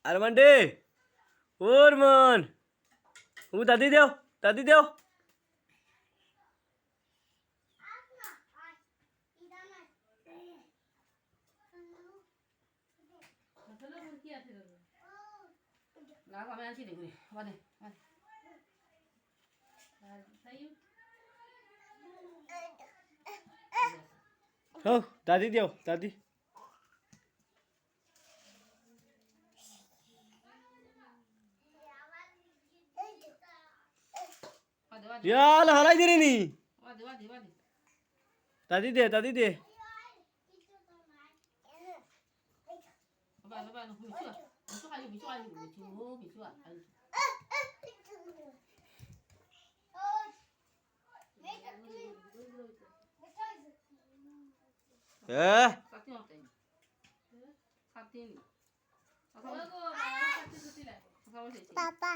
Arman day ওর মন ও দাদি দেও দাদি দেও हो दादी देओ दादी यार हराई दे नी दादी दे दादी दे पापा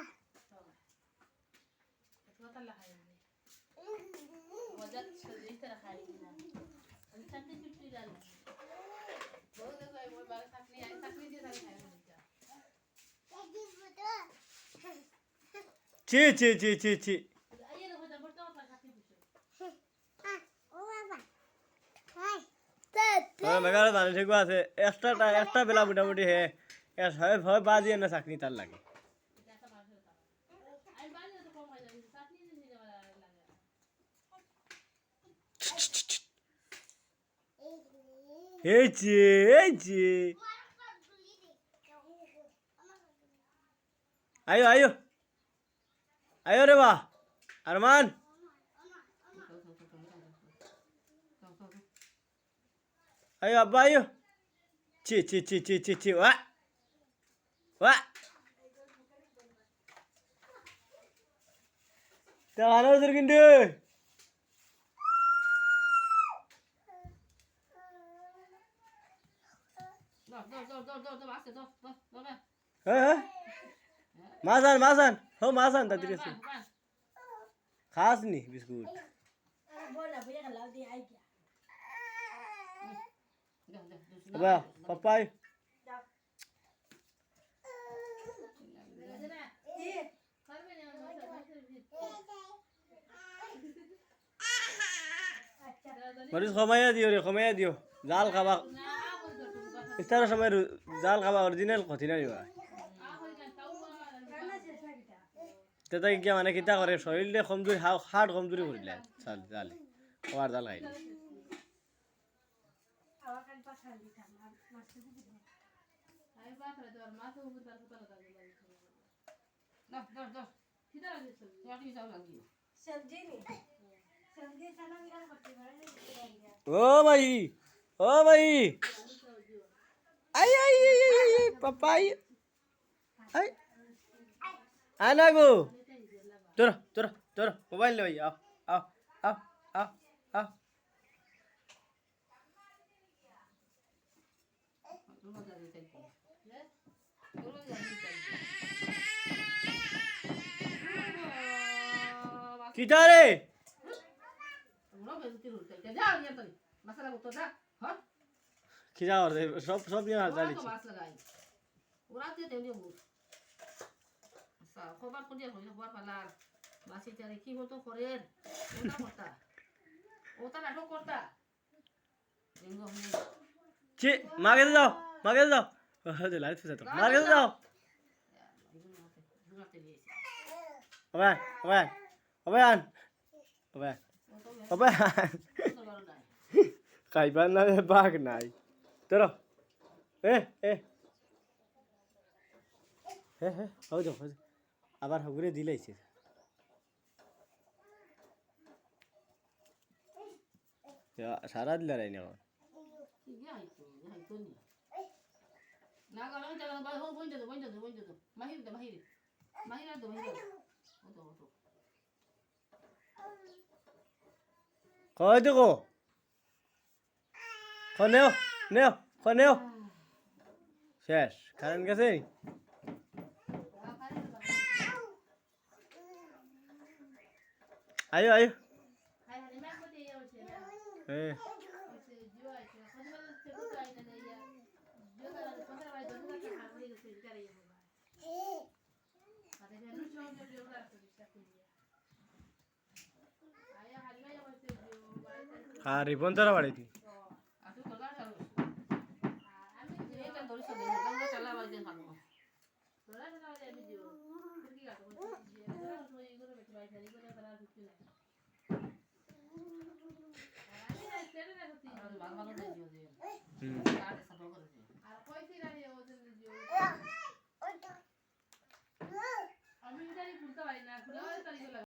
ची ची ची ची ची মেঘালয় জানি ঠিক আছে একটা বেলা মোটামুটি হে হয় বাজিয়ে না চাকরি তার লাগে এই যে আয়ো আয়ো আয়ো রে বা Arman ayo abba ayo ci wa tahan udah gede masan ho masan tadi sih khas nih biskut apa papai Baris khamaya dio jal khaba istara samay jal khaba original kothina diba teta ki mane kita kore shorile khamjuri hard khamjuri korile chal jal war jal খাইলে ओ भाई आई पापाई आई आना गो तोरा mobile ले भाई आओ किधर रे खिजा और सब ये हाल चाल খবর কোন দিয়ে হইলো খবর পালা মাসি তারে কি হতো করেন ওটা করতা ওটা নাটক করতা এঙ্গো হই ची मागे जाओ हो लाइट फसा तो मागे जाओ अबे খাইবার না বাঘ নাই তোর হও যাও আবার হগুরে দিলাইছে সারা দিলা রাই না না গলা জায়গা বাই হো বইন দে মাহির দে ওতো কই দেখো নেও শেষ কারণ গেছে আয়ো আর রিপন তারা বাড়িতে আসু তো গাছ আর এই কেন ধরিস না গাছ চালা বাড়ি দেন পাবো তোরা না যাই ভিডিও কি গাছ যে ওই করে বেশ বাই সারি করে তারা ঢুকতে না আর আমি না ছেড়ে না সত্যি ভালো ভালো দিও যে হুম আর